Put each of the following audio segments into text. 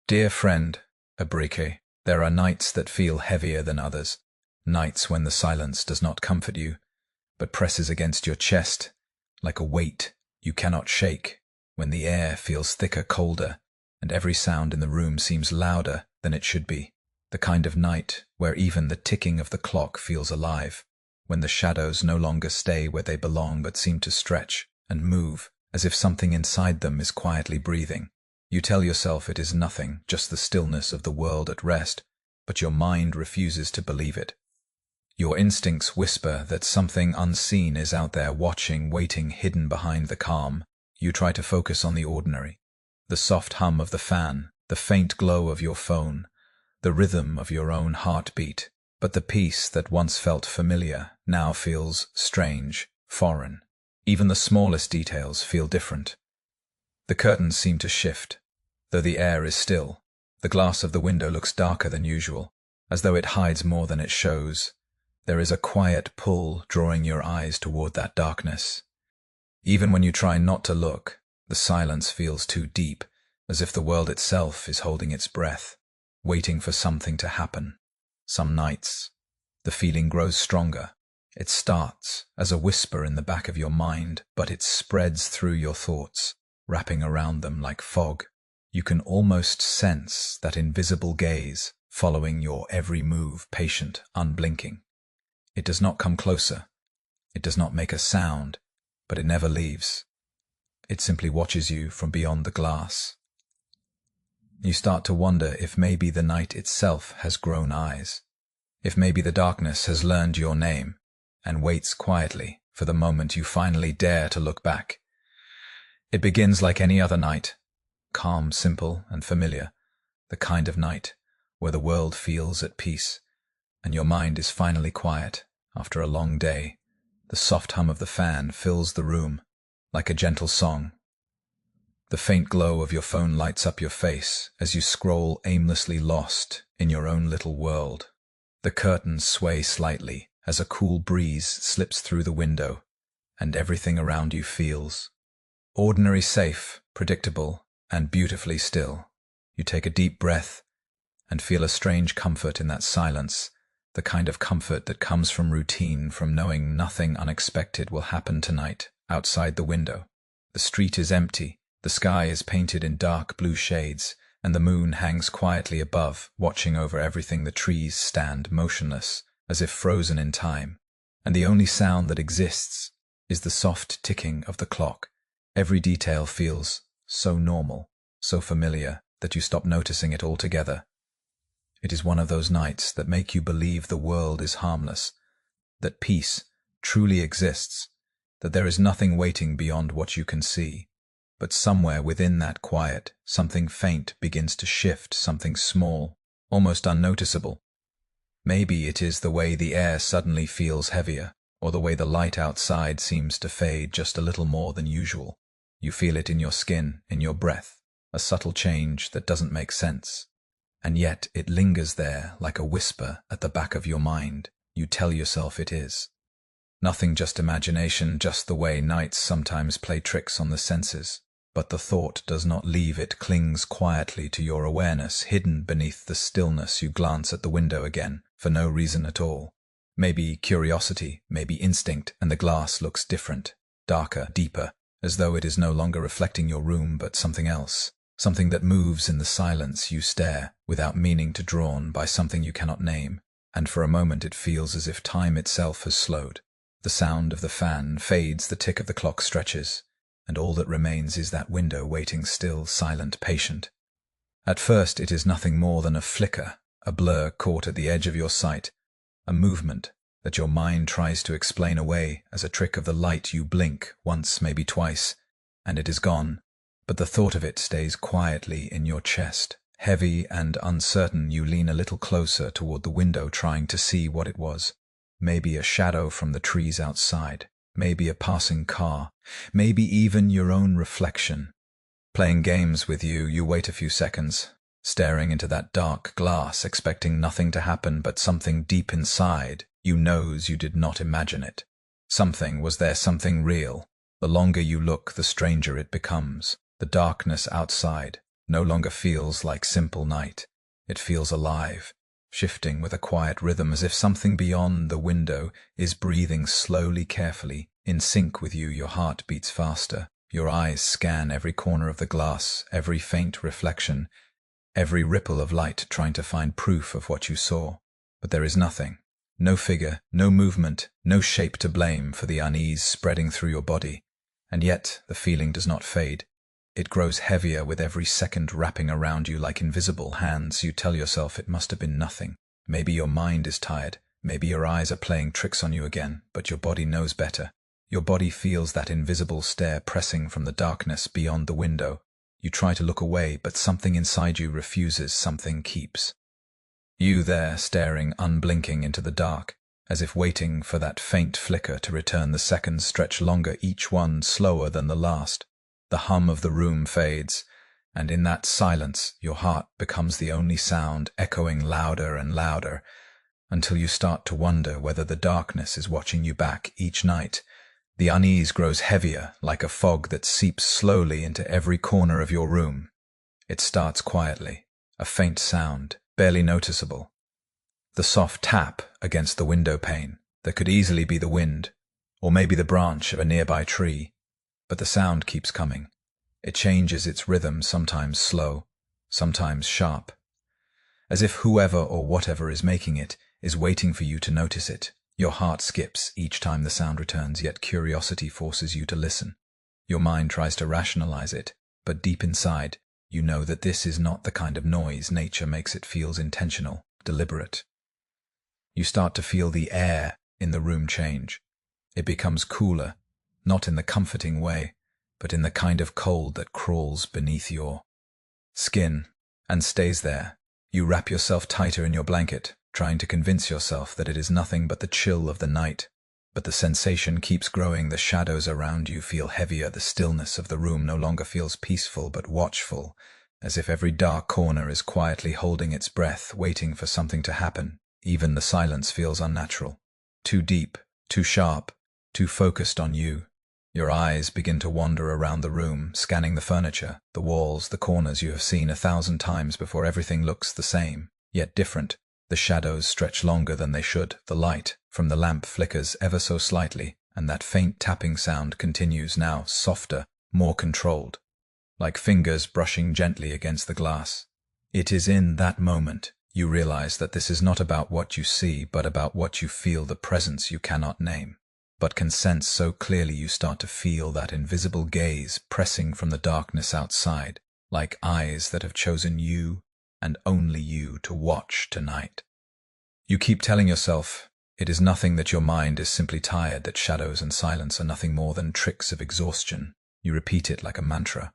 Dear friend, Abrike, there are nights that feel heavier than others, nights when the silence does not comfort you, but presses against your chest like a weight you cannot shake, when the air feels thicker, colder, and every sound in the room seems louder than it should be. The kind of night where even the ticking of the clock feels alive, when the shadows no longer stay where they belong but seem to stretch and move as if something inside them is quietly breathing. You tell yourself it is nothing, just the stillness of the world at rest, but your mind refuses to believe it. Your instincts whisper that something unseen is out there watching, waiting, hidden behind the calm. You try to focus on the ordinary, the soft hum of the fan, the faint glow of your phone, the rhythm of your own heartbeat, but the peace that once felt familiar now feels strange, foreign. Even the smallest details feel different. The curtains seem to shift, though the air is still. The glass of the window looks darker than usual, as though it hides more than it shows. There is a quiet pull drawing your eyes toward that darkness. Even when you try not to look, the silence feels too deep, as if the world itself is holding its breath, waiting for something to happen. Some nights, the feeling grows stronger. It starts as a whisper in the back of your mind, but it spreads through your thoughts, wrapping around them like fog. You can almost sense that invisible gaze, following your every move, patient, unblinking. It does not come closer. It does not make a sound, but it never leaves. It simply watches you from beyond the glass. You start to wonder if maybe the night itself has grown eyes, if maybe the darkness has learned your name and waits quietly for the moment you finally dare to look back. It begins like any other night, calm, simple, and familiar, the kind of night where the world feels at peace and your mind is finally quiet after a long day. The soft hum of the fan fills the room like a gentle song. The faint glow of your phone lights up your face as you scroll aimlessly, lost in your own little world. The curtains sway slightly as a cool breeze slips through the window, and everything around you feels ordinary, safe, predictable, and beautifully still. You take a deep breath and feel a strange comfort in that silence, the kind of comfort that comes from routine, from knowing nothing unexpected will happen tonight outside the window. The street is empty, the sky is painted in dark blue shades, and the moon hangs quietly above, watching over everything. The trees stand motionless, as if frozen in time, and the only sound that exists is the soft ticking of the clock. Every detail feels so normal, so familiar, that you stop noticing it altogether. It is one of those nights that make you believe the world is harmless, that peace truly exists, that there is nothing waiting beyond what you can see. But somewhere within that quiet, something faint begins to shift, something small, almost unnoticeable. Maybe it is the way the air suddenly feels heavier, or the way the light outside seems to fade just a little more than usual. You feel it in your skin, in your breath, a subtle change that doesn't make sense. And yet it lingers there like a whisper at the back of your mind. You tell yourself it is. Nothing, just imagination, just the way nights sometimes play tricks on the senses. But the thought does not leave, it clings quietly to your awareness, hidden beneath the stillness. You glance at the window again, for no reason at all. Maybe curiosity, maybe instinct, and the glass looks different, darker, deeper, as though it is no longer reflecting your room but something else. Something that moves in the silence. You stare, without meaning to, drawn by something you cannot name, and for a moment it feels as if time itself has slowed. The sound of the fan fades, the tick of the clock stretches, and all that remains is that window waiting still, silent, patient. At first it is nothing more than a flicker, a blur caught at the edge of your sight, a movement that your mind tries to explain away as a trick of the light. You blink once, maybe twice, and it is gone. But the thought of it stays quietly in your chest. Heavy and uncertain, you lean a little closer toward the window, trying to see what it was. Maybe a shadow from the trees outside, maybe a passing car, maybe even your own reflection. Playing games with you, you wait a few seconds, staring into that dark glass, expecting nothing to happen, but something deep inside you knows you did not imagine it. Something was there, something real. The longer you look, the stranger it becomes. The darkness outside, no longer feels like simple night. It feels alive, shifting with a quiet rhythm as if something beyond the window is breathing slowly, carefully. In sync with you, your heart beats faster. Your eyes scan every corner of the glass, every faint reflection, every ripple of light, trying to find proof of what you saw. But there is nothing. No figure, no movement, no shape to blame for the unease spreading through your body. And yet the feeling does not fade. It grows heavier with every second, wrapping around you like invisible hands. You tell yourself it must have been nothing. Maybe your mind is tired. Maybe your eyes are playing tricks on you again, but your body knows better. Your body feels that invisible stare pressing from the darkness beyond the window. You try to look away, but something inside you refuses, something keeps. You there, staring, unblinking into the dark, as if waiting for that faint flicker to return. The seconds stretch longer, each one slower than the last. The hum of the room fades, and in that silence your heart becomes the only sound, echoing louder and louder, until you start to wonder whether the darkness is watching you back each night. The unease grows heavier, like a fog that seeps slowly into every corner of your room. It starts quietly, a faint sound, barely noticeable. The soft tap against the window pane that could easily be the wind, or maybe the branch of a nearby tree. But the sound keeps coming. It changes its rhythm, sometimes slow, sometimes sharp, as if whoever or whatever is making it is waiting for you to notice it. Your heart skips each time the sound returns, yet curiosity forces you to listen. Your mind tries to rationalize it, but deep inside, you know that this is not the kind of noise nature makes. It feels intentional, deliberate. You start to feel the air in the room change. It becomes cooler, not in the comforting way, but in the kind of cold that crawls beneath your skin and stays there. You wrap yourself tighter in your blanket, trying to convince yourself that it is nothing but the chill of the night. But the sensation keeps growing. The shadows around you feel heavier. The stillness of the room no longer feels peaceful but watchful, as if every dark corner is quietly holding its breath, waiting for something to happen. Even the silence feels unnatural, too deep, too sharp, too focused on you. Your eyes begin to wander around the room, scanning the furniture, the walls, the corners you have seen 1,000 times before. Everything looks the same, yet different. The shadows stretch longer than they should. The light from the lamp flickers ever so slightly, and that faint tapping sound continues, now softer, more controlled, like fingers brushing gently against the glass. It is in that moment you realize that this is not about what you see, but about what you feel, the presence you cannot name, but can sense so clearly. You start to feel that invisible gaze pressing from the darkness outside, like eyes that have chosen you and only you to watch tonight. You keep telling yourself it is nothing, that your mind is simply tired, that shadows and silence are nothing more than tricks of exhaustion. You repeat it like a mantra,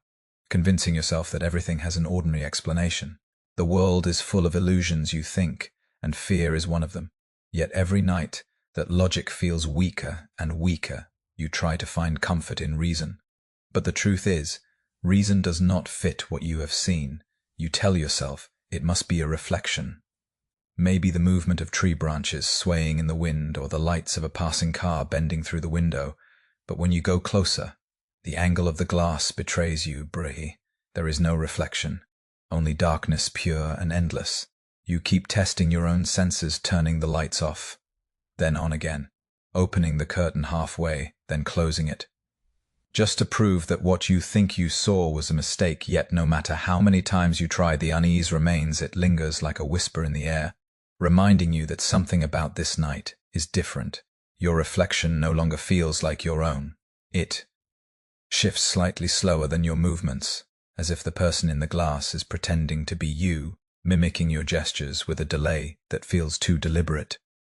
convincing yourself that everything has an ordinary explanation. The world is full of illusions, you think, and fear is one of them. Yet every night that logic feels weaker and weaker, you try to find comfort in reason. But the truth is, reason does not fit what you have seen. You tell yourself it must be a reflection. Maybe the movement of tree branches swaying in the wind, or the lights of a passing car bending through the window. But when you go closer, the angle of the glass betrays you, Brihi. There is no reflection, only darkness, pure and endless. You keep testing your own senses, turning the lights off, then on again, opening the curtain halfway, then closing it, just to prove that what you think you saw was a mistake. Yet no matter how many times you try, the unease remains. It lingers like a whisper in the air, reminding you that something about this night is different. Your reflection no longer feels like your own. It shifts slightly slower than your movements, as if the person in the glass is pretending to be you, mimicking your gestures with a delay that feels too deliberate.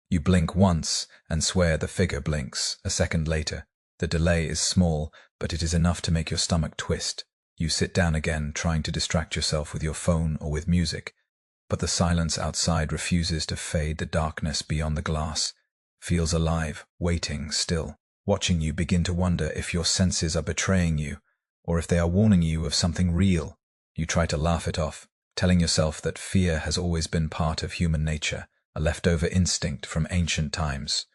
You blink once and swear the figure blinks a second later. The delay is small, but it is enough to make your stomach twist. You sit down again, trying to distract yourself with your phone or with music, but the silence outside refuses to fade. The darkness beyond the glass feels alive, waiting still, watching you. Begin to wonder if your senses are betraying you, or if they are warning you of something real. You try to laugh it off, telling yourself that fear has always been part of human nature, a leftover instinct from ancient times,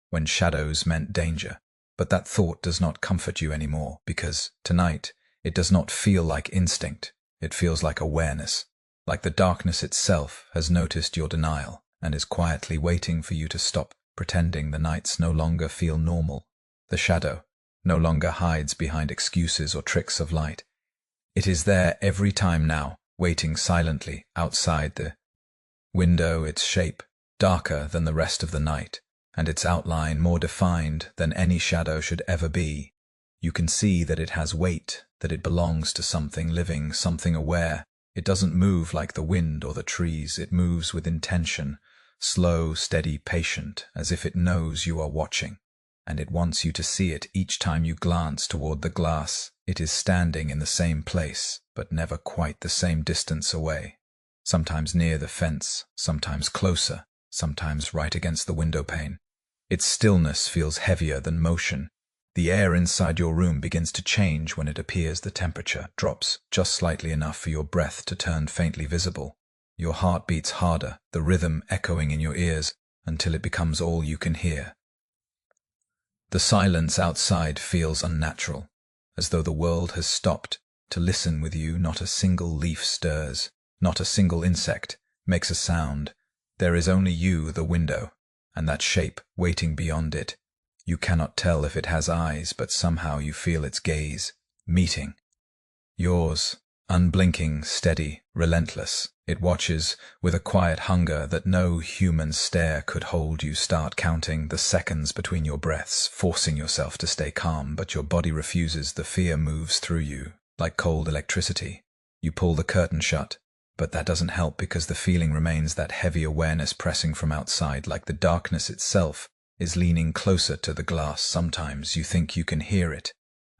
when shadows meant danger. But that thought does not comfort you anymore, because tonight it does not feel like instinct. It feels like awareness, like the darkness itself has noticed your denial and is quietly waiting for you to stop pretending the nights no longer feel normal. The shadow no longer hides behind excuses or tricks of light. It is there every time now, waiting silently outside the window, its shape darker than the rest of the night, and its outline more defined than any shadow should ever be. You can see that it has weight, that it belongs to something living, something aware. It doesn't move like the wind or the trees, it moves with intention, slow, steady, patient, as if it knows you are watching. And it wants you to see it each time you glance toward the glass. It is standing in the same place, but never quite the same distance away. Sometimes near the fence, sometimes closer, sometimes right against the window pane. Its stillness feels heavier than motion. The air inside your room begins to change when it appears. The temperature drops just slightly enough for your breath to turn faintly visible. Your heart beats harder, the rhythm echoing in your ears, until it becomes all you can hear. The silence outside feels unnatural, as though the world has stopped to listen with you. Not a single leaf stirs, not a single insect makes a sound. There is only you, the window, and that shape waiting beyond it. You cannot tell if it has eyes, but somehow you feel its gaze, meeting yours, unblinking, steady, relentless. It watches with a quiet hunger that no human stare could hold. You start counting the seconds between your breaths, forcing yourself to stay calm, but your body refuses. The fear moves through you like cold electricity. You pull the curtain shut, but that doesn't help because the feeling remains, that heavy awareness pressing from outside, like the darkness itself is leaning closer to the glass. Sometimes you think you can hear it,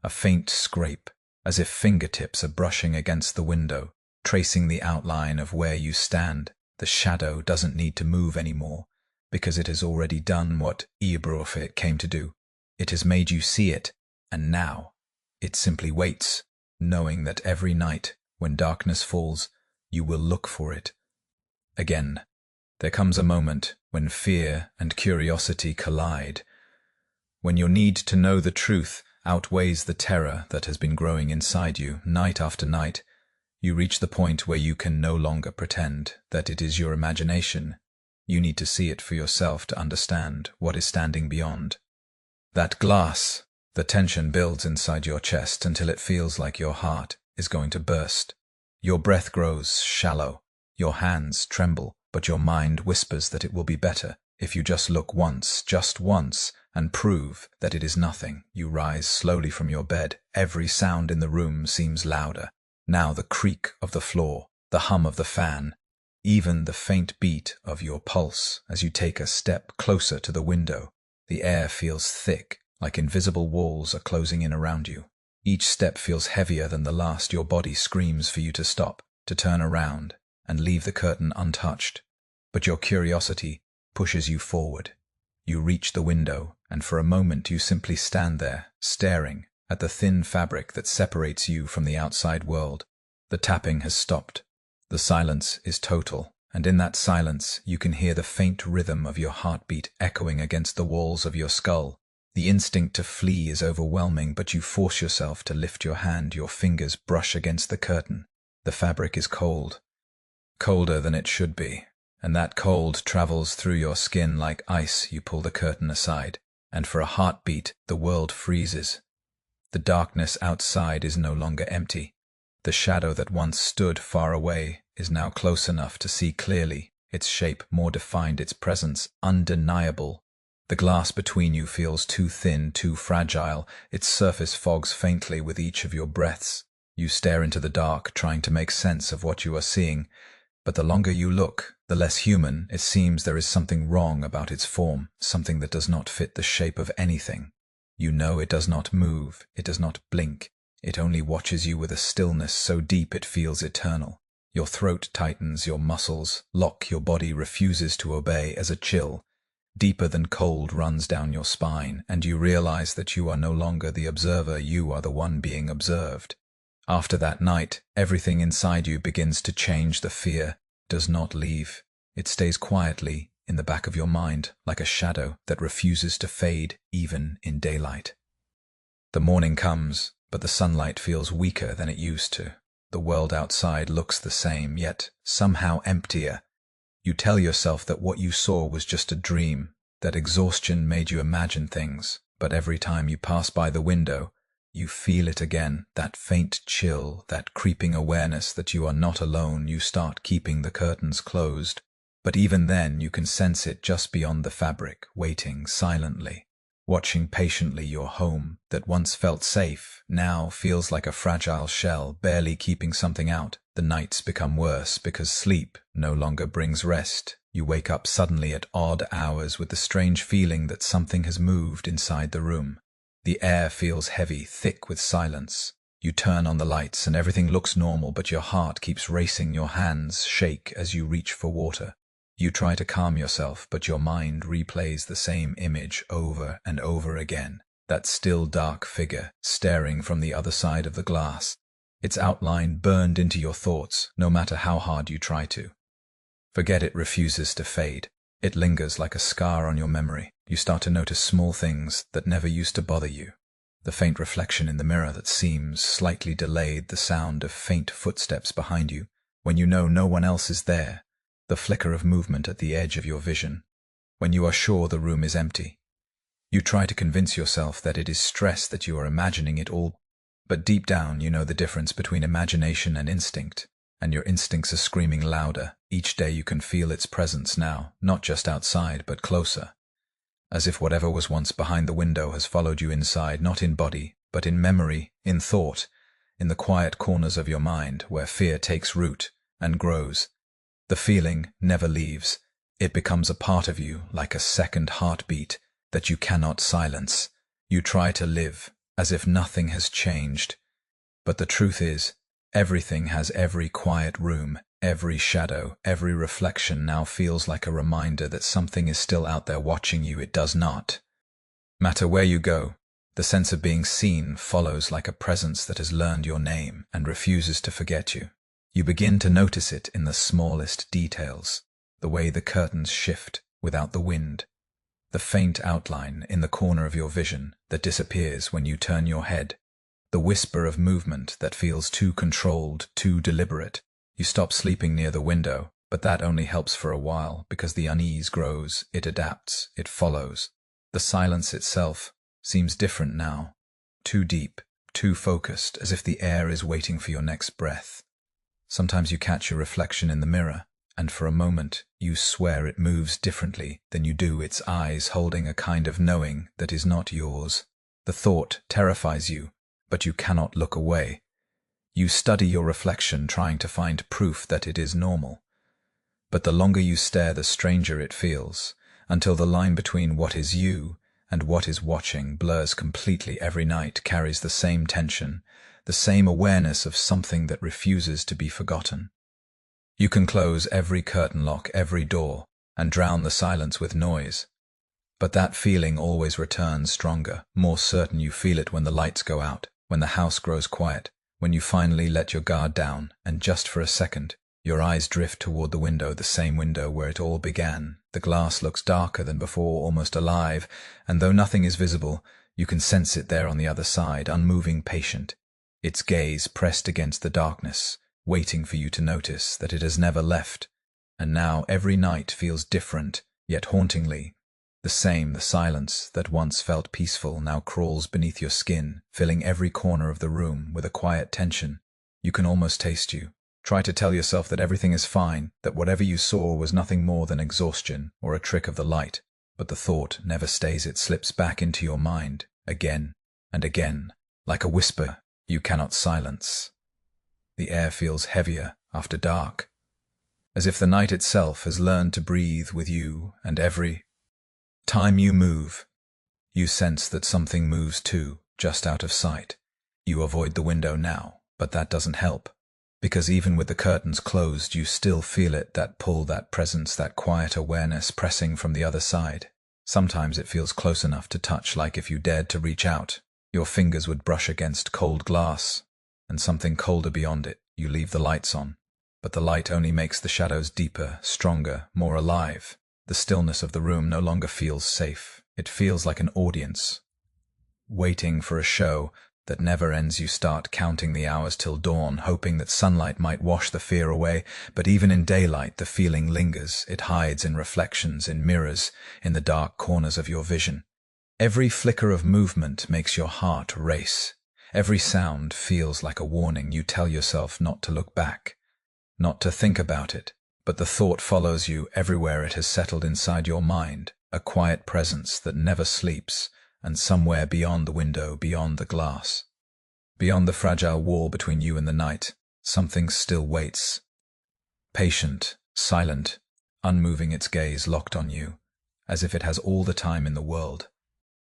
a faint scrape, as if fingertips are brushing against the window, tracing the outline of where you stand. The shadow doesn't need to move anymore, because it has already done what it came to do. It has made you see it, and now it simply waits, knowing that every night, when darkness falls, you will look for it again. There comes a moment when fear and curiosity collide, when your need to know the truth outweighs the terror that has been growing inside you. Night after night, you reach the point where you can no longer pretend that it is your imagination. You need to see it for yourself to understand what is standing beyond that glass. The tension builds inside your chest until it feels like your heart is going to burst. Your breath grows shallow, your hands tremble, but your mind whispers that it will be better if you just look once, and prove that it is nothing. You rise slowly from your bed. Every sound in the room seems louder. Now the creak of the floor, the hum of the fan, even the faint beat of your pulse as you take a step closer to the window. The air feels thick, like invisible walls are closing in around you. Each step feels heavier than the last. Your body screams for you to stop, to turn around, and leave the curtain untouched. But your curiosity pushes you forward. You reach the window, and for a moment you simply stand there, staring at the thin fabric that separates you from the outside world. The tapping has stopped. The silence is total, and in that silence you can hear the faint rhythm of your heartbeat echoing against the walls of your skull. The instinct to flee is overwhelming, but you force yourself to lift your hand. Your fingers brush against the curtain. The fabric is cold, colder than it should be, and that cold travels through your skin like ice. You pull the curtain aside, and for a heartbeat the world freezes. The darkness outside is no longer empty. The shadow that once stood far away is now close enough to see clearly, its shape more defined, its presence undeniable. The glass between you feels too thin, too fragile. Its surface fogs faintly with each of your breaths. You stare into the dark, trying to make sense of what you are seeing. But the longer you look, the less human it seems. There is something wrong about its form, something that does not fit the shape of anything. You know it does not move, it does not blink. It only watches you with a stillness so deep it feels eternal. Your throat tightens, your muscles lock, your body refuses to obey as a chill, deeper than cold, runs down your spine, and you realize that you are no longer the observer, you are the one being observed. After that night, everything inside you begins to change. The fear does not leave. It stays quietly in the back of your mind, like a shadow that refuses to fade even in daylight. The morning comes, but the sunlight feels weaker than it used to. The world outside looks the same, yet somehow emptier. You tell yourself that what you saw was just a dream, that exhaustion made you imagine things, but every time you pass by the window, you feel it again, that faint chill, that creeping awareness that you are not alone. You start keeping the curtains closed, but even then you can sense it just beyond the fabric, waiting silently, watching patiently. Your home, that once felt safe, now feels like a fragile shell, barely keeping something out. The nights become worse because sleep no longer brings rest. You wake up suddenly at odd hours with the strange feeling that something has moved inside the room. The air feels heavy, thick with silence. You turn on the lights and everything looks normal, but your heart keeps racing. Your hands shake as you reach for water. You try to calm yourself, but your mind replays the same image over and over again. That still dark figure staring from the other side of the glass. Its outline burned into your thoughts, no matter how hard you try to. Forget it refuses to fade. It lingers like a scar on your memory. You start to notice small things that never used to bother you. The faint reflection in the mirror that seems slightly delayed, the sound of faint footsteps behind you when you know no one else is there, the flicker of movement at the edge of your vision when you are sure the room is empty. You try to convince yourself that it is stress, that you are imagining it all, but deep down you know the difference between imagination and instinct, and your instincts are screaming louder. Each day you can feel its presence now, not just outside, but closer, as if whatever was once behind the window has followed you inside, not in body, but in memory, in thought, in the quiet corners of your mind where fear takes root and grows. The feeling never leaves. It becomes a part of you, like a second heartbeat that you cannot silence. You try to live as if nothing has changed, but the truth is, everything has. Every quiet room, every shadow, every reflection now feels like a reminder that something is still out there watching you. It does not matter where you go. The sense of being seen follows like a presence that has learned your name and refuses to forget you. You begin to notice it in the smallest details, the way the curtains shift without the wind, the faint outline in the corner of your vision that disappears when you turn your head, the whisper of movement that feels too controlled, too deliberate. You stop sleeping near the window, but that only helps for a while because the unease grows, it adapts, it follows. The silence itself seems different now, too deep, too focused, as if the air is waiting for your next breath. Sometimes you catch your reflection in the mirror, and for a moment you swear it moves differently than you do, its eyes holding a kind of knowing that is not yours. The thought terrifies you, but you cannot look away. You study your reflection, trying to find proof that it is normal. But the longer you stare, the stranger it feels, until the line between what is you and what is watching blurs completely. Every night carries the same tension, the same awareness of something that refuses to be forgotten. You can close every curtain, lock every door, and drown the silence with noise. But that feeling always returns stronger, more certain. You feel it when the lights go out, when the house grows quiet, when you finally let your guard down, and just for a second, your eyes drift toward the window, the same window where it all began. The glass looks darker than before, almost alive, and though nothing is visible, you can sense it there on the other side, unmoving, patient, its gaze pressed against the darkness, waiting for you to notice that it has never left. And now every night feels different, yet hauntingly the same. The silence that once felt peaceful now crawls beneath your skin, filling every corner of the room with a quiet tension. You can almost taste you. Try to tell yourself that everything is fine, that whatever you saw was nothing more than exhaustion or a trick of the light. But the thought never stays. It slips back into your mind, again and again, like a whisper you cannot silence. The air feels heavier after dark, as if the night itself has learned to breathe with you, and every time you move, you sense that something moves too, just out of sight. You avoid the window now, but that doesn't help, because even with the curtains closed, you still feel it, that pull, that presence, that quiet awareness pressing from the other side. Sometimes it feels close enough to touch, like if you dared to reach out, your fingers would brush against cold glass, and something colder beyond it. You leave the lights on, but the light only makes the shadows deeper, stronger, more alive. The stillness of the room no longer feels safe. It feels like an audience, waiting for a show. that never ends. You start counting the hours till dawn, hoping that sunlight might wash the fear away, but even in daylight the feeling lingers. It hides in reflections, in mirrors, in the dark corners of your vision. Every flicker of movement makes your heart race. Every sound feels like a warning. You tell yourself not to look back, not to think about it, but the thought follows you everywhere. It has settled inside your mind, a quiet presence that never sleeps, and somewhere beyond the window, beyond the glass, beyond the fragile wall between you and the night, something still waits. Patient, silent, unmoving, its gaze locked on you, as if it has all the time in the world.